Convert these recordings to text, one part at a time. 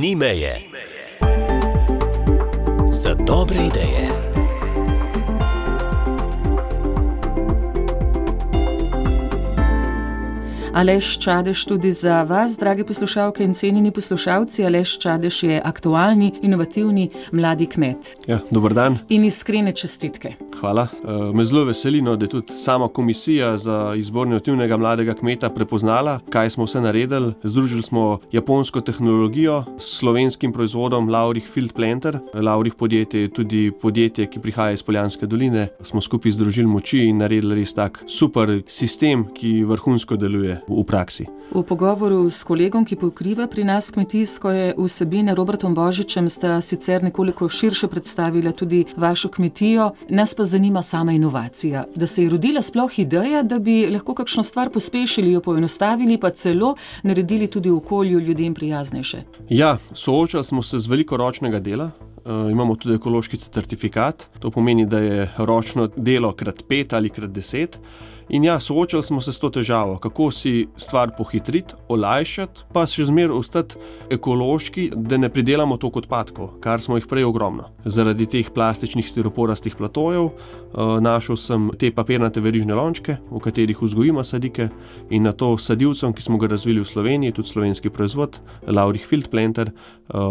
Ni meje. Za dobre ideje. Aleš Čadež tudi za vas, drage poslušalke in cenjeni poslušalci. Aleš Čadež je aktualni, inovativni mladi kmet. Ja, dober dan. In iskrene čestitke. Hvala. Me zelo veseli, da je tudi sama komisija za izbor inovativnega mladega kmeta prepoznala, kaj smo vse naredili. Združili smo japonsko tehnologijo s slovenskim proizvodom Laurich Field Planter. Laurich podjetje je tudi podjetje, ki prihaja iz Poljanske doline. Smo skupaj združili moči in naredili res tak super sistem, ki vrhunsko deluje v praksi. V pogovoru s kolegom, ki pokriva pri nas kmetijsko vsebine, Robertom Božičem, sta sicer nekoliko širše predstavila tudi vašo kmetijo. Nas pa zanima sama inovacija. Da se je rodila sploh ideja, da bi lahko kakšno stvar pospešili, jo poenostavili, pa celo naredili tudi v okolju ljudem prijaznejše. Ja, soočali smo se z veliko ročnega dela. Imamo tudi ekološki certifikat. To pomeni, da je ročno delo krat 5 ali krat 10. In ja, soočali smo se s to težavo, kako si stvar pohitriti, olajšati, pa še zmeraj ostati ekološki, da ne pridelamo toliko odpadkov, kar smo jih prej ogromno. Zaradi teh plastičnih stiroporastih platojev našel sem te papirnate verižne lončke, v katerih vzgojimo sadike, in na to sadilcem, ki smo ga razvili v Sloveniji, tudi slovenski proizvod, Laurich Field Planter,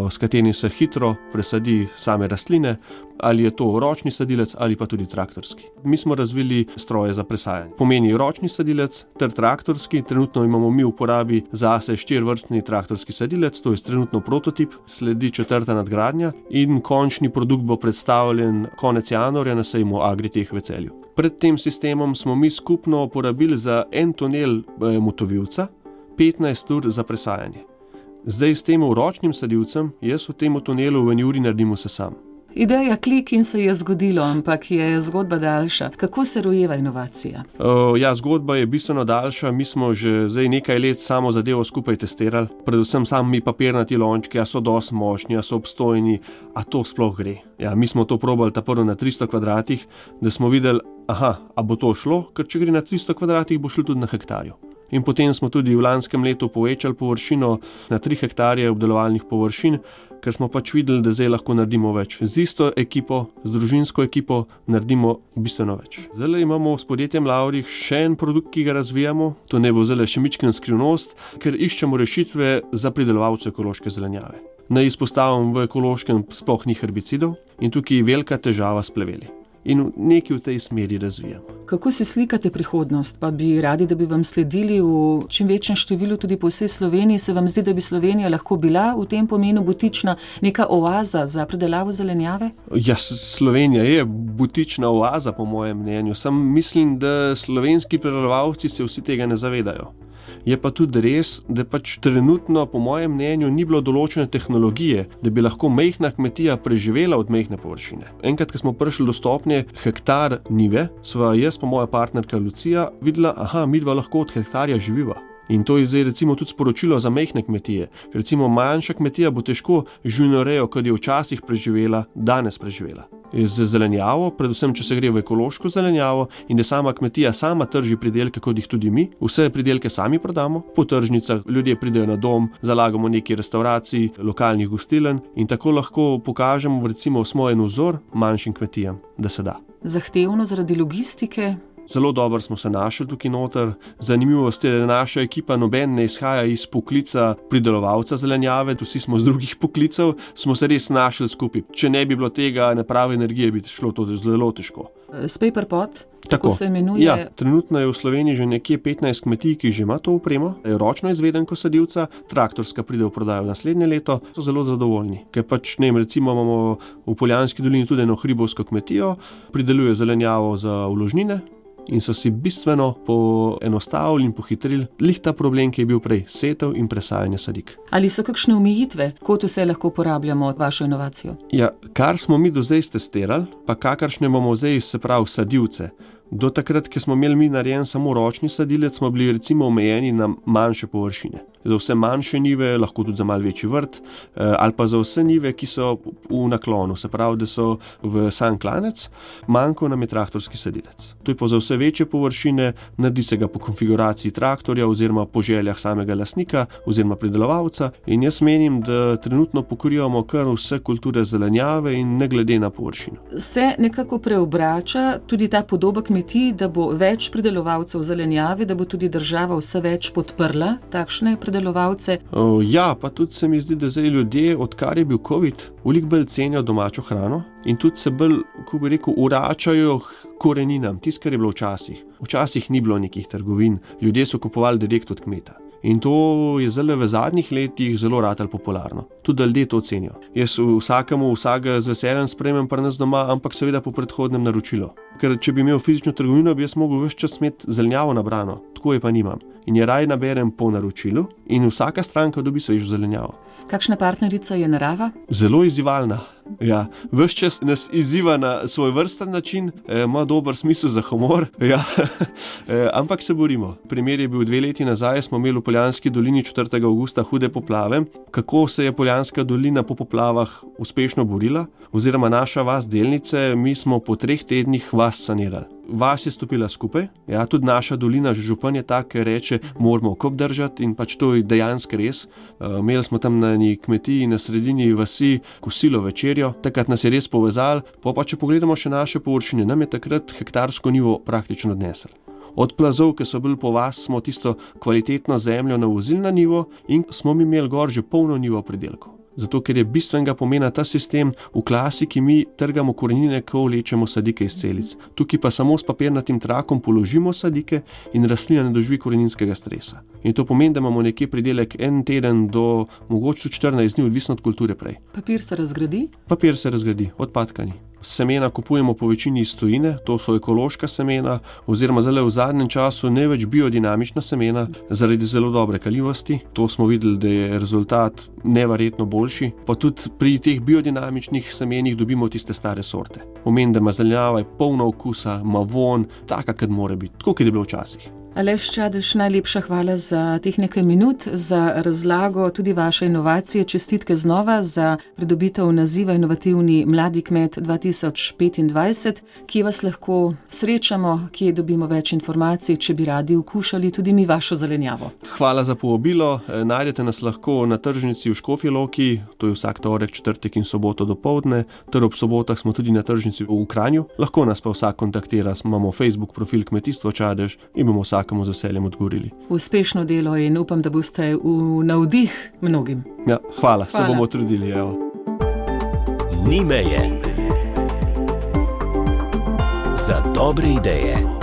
s katerim se hitro presadi same rastline, ali je to ročni sadilec ali pa tudi traktorski. Mi smo razvili stroje za presajanje. Pomeni ročni sadilec ter traktorski. Trenutno imamo mi v uporabi zase 4-vrstni traktorski sadilec, to je trenutno prototip, sledi 4. nadgradnja in končni produkt bo predstavljen konec januarja na sejmu Agritech v Celju. Pred tem sistemom smo mi skupno porabili za en tunel motovilca 15 ur za presajanje. Zdaj s tem ročnim sadilcem jaz v tem tunelu v 1 uri naredim vse sam. Ideja klik in se je zgodilo, ampak je zgodba daljša. Kako se rojeva inovacija? Ja, zgodba je bistveno daljša. Mi smo že zdaj nekaj let samo zadevo skupaj testirali. Predvsem sami papirnati lončki, a so dosti močni, a so obstojni, a to sploh gre. Ja, mi smo to probali prvo na 300 kvadratih, da smo videli, a bo to šlo, ker če gre na 300 kvadratih, bo šlo tudi na hektarju. In potem smo tudi v lanskem letu povečali površino na 3 hektarje obdelovalnih površin, ker smo pač videli, da zdaj lahko naredimo več. Z isto ekipo, z družinsko ekipo naredimo bistveno več. Zdaj imamo s podjetjem Laurich še en produkt, ki ga razvijamo. To ne bo zdaj še mičken skrivnost, ker iščemo rešitve za pridelovalce ekološke zelenjave. Naj izpostavim, v ekološkem sploh ni herbicidov in tukaj je velika težava s pleveli. In nekaj v tej smeri razvijamo. Kako si slikate prihodnost? Pa bi radi, da bi vam sledili v čim večjem številu tudi po vsej Sloveniji? Se vam zdi, da bi Slovenija lahko bila v tem pomenu butična neka oaza za pridelavo zelenjave? Ja, Slovenija je butična oaza po mojem mnenju. Sam mislim, da slovenski pridelovalci se vsi tega ne zavedajo. Je pa tudi res, da pač trenutno, po mojem mnenju, ni bilo določene tehnologije, da bi lahko majhna kmetija preživela od majhne površine. Enkrat, ko smo prišli do stopnje hektar njive, sva jaz pa moja partnerka Lucija videla, midva lahko od hektarja živiva. In to je zdaj recimo tudi sporočilo za majhne kmetije. Recimo manjša kmetija bo težko živinorejo, kot je včasih preživela, danes preživela. Z zelenjavo, predvsem če se gre v ekološko zelenjavo in da sama kmetija sama trži pridelke, kot jih tudi mi. Vse pridelke sami prodamo, po tržnicah ljudje pridejo na dom, zalagamo neki restavracij, lokalnih gostiln in tako lahko pokažemo recimo smo en vzor manjšim kmetijam, da se da. Zahtevno zaradi logistike? Zelo dobro smo se našli tukaj noter. Zanimivost je, da naša ekipa noben ne izhaja iz poklica pridelovalca zelenjave, vsi smo z drugih poklicev, smo se res našli skupaj. Če ne bi bilo tega naprave energije, bi šlo to zelo težko. Spaperpot, tako se imenuje. Ja, trenutno je v Sloveniji že nekje 15 kmetij, ki že ima to opremo, je ročno izvedenko sadilca, traktorska pride v prodajo naslednje leto, so zelo zadovoljni. Ker pač, recimo imamo v Poljanski dolini tudi eno hribovsko kmetijo, prideluje zelenjavo za vložnine, in so si bistveno poenostavili in pohitrili ta problem, ki je bil prej, setev in presajanje sadik. Ali so kakšne omejitve, kot vse lahko uporabljamo vašo inovacijo? Ja, kar smo mi do zdaj testirali, pa kakršne bomo zdaj, se pravi sadilce, Do takrat, ko smo imeli mi narejen samo ročni sadilec, smo bili recimo omejeni na manjše površine. Za vse manjše njive, lahko tudi za malo večji vrt, ali pa za vse njive, ki so v naklonu, se pravi, da so v sam klanec, manjko nam je traktorski sadilec. To je pa za vse večje površine, naredi se ga po konfiguraciji traktorja oziroma po željah samega lastnika oziroma pridelovalca in jaz menim, da trenutno pokrivamo kar vse kulture zelenjave in ne glede na površino. Se nekako preobrača tudi ta podoba kmetij, da bo več pridelovalcev zelenjave, da bo tudi država vse več podprla takšne pridelovalce? Ja, pa tudi se mi zdi, da zdaj ljudje, odkar je bil COVID, veliko bolj cenijo domačo hrano in tudi se bolj, ko bi rekel, vračajo koreninam, tisto, kar je bilo včasih. Včasih ni bilo nekih trgovin, ljudje so kupovali direkt od kmeta. In to je zdaj v zadnjih letih zelo ratalo popularno. Tudi ljudje to cenijo. Jaz vsakega z veseljem sprejmem pri nas doma, ampak seveda po predhodnem naročilu. Ker če bi imel fizično trgovino, bi jaz mogel ves čas imeti zelenjavo nabrano. Tako je pa nimam. In je raje naberem po naročilu in vsaka stranka dobi svežo zelenjavo. Kakšna partnerica je narava? Zelo izzivalna. Ja, ves čas nas izziva na svoj vrsten način, ima dober smisel za humor, ja. Ampak se borimo. Primer je bil 2 leti nazaj, smo imeli v Poljanski dolini 4. avgusta hude poplave. Kako se je Poljanska dolina po poplavah uspešno borila, oziroma naša vas Delnice, mi smo po 3 tednih vas sanirali. Vas je stopila skupaj, ja, tudi naša dolina, že župan je tak, ki reče, moramo okop držati in pač to je dejansko res. Imeli smo tam na eni kmetiji na sredini vasi kosilo večerjo, takrat nas je res povezali, pa če pogledamo še naše površine, nam je takrat hektarsko njivo praktično odnesli. Od plazov, ki so bili po vas, smo tisto kvalitetno zemljo navozili na njivo in smo mi imeli gor že polno njivo pridelkov. Zato, ker je bistvenega pomena ta sistem, v klasiki mi trgamo korenine, ko vlečemo sadike iz celic. Tukaj pa samo s papirnatim trakom položimo sadike in rastlina ne doživi koreninskega stresa. In to pomeni, da imamo nekje pridelek 1 teden do mogoče 14 dni, odvisno od kulture prej. Papir se razgradi? Papir se razgradi, odpadka ni. Semena kupujemo po večini iz tujine, to so ekološka semena, oziroma zdaj v zadnjem času največ biodinamična semena, zaradi zelo dobre kaljivosti. To smo videli, da je rezultat neverjetno boljši. Pa tudi pri teh biodinamičnih semenih dobimo tiste stare sorte. Pomeni, da ima zelenjava polna okusa, ima vonj, taka, kot mora biti, tako, kot je bilo včasih. Aleš Čadež, najlepša hvala za teh nekaj minut, za razlago tudi vaše inovacije. Čestitke znova za pridobitev naziva Inovativni mladi kmet 2025. Kje vas lahko srečamo, kje dobimo več informacij, če bi radi okušali tudi mi vašo zelenjavo? Hvala za povabilo. Najdete nas lahko na tržnici v Škofji Loki, to je vsak torek, četrtek in soboto dopoldne, ter ob sobotah smo tudi na tržnici v Kranju. Lahko nas pa vsak kontaktira, imamo Facebook profil Kmetijstvo Čadež in bomo vsakemu z veseljem odgovorili. Uspešno delo in upam, da boste v navdih mnogim. Ja, hvala, se bomo trudili. Evo. Ni meje. Za dobre ideje.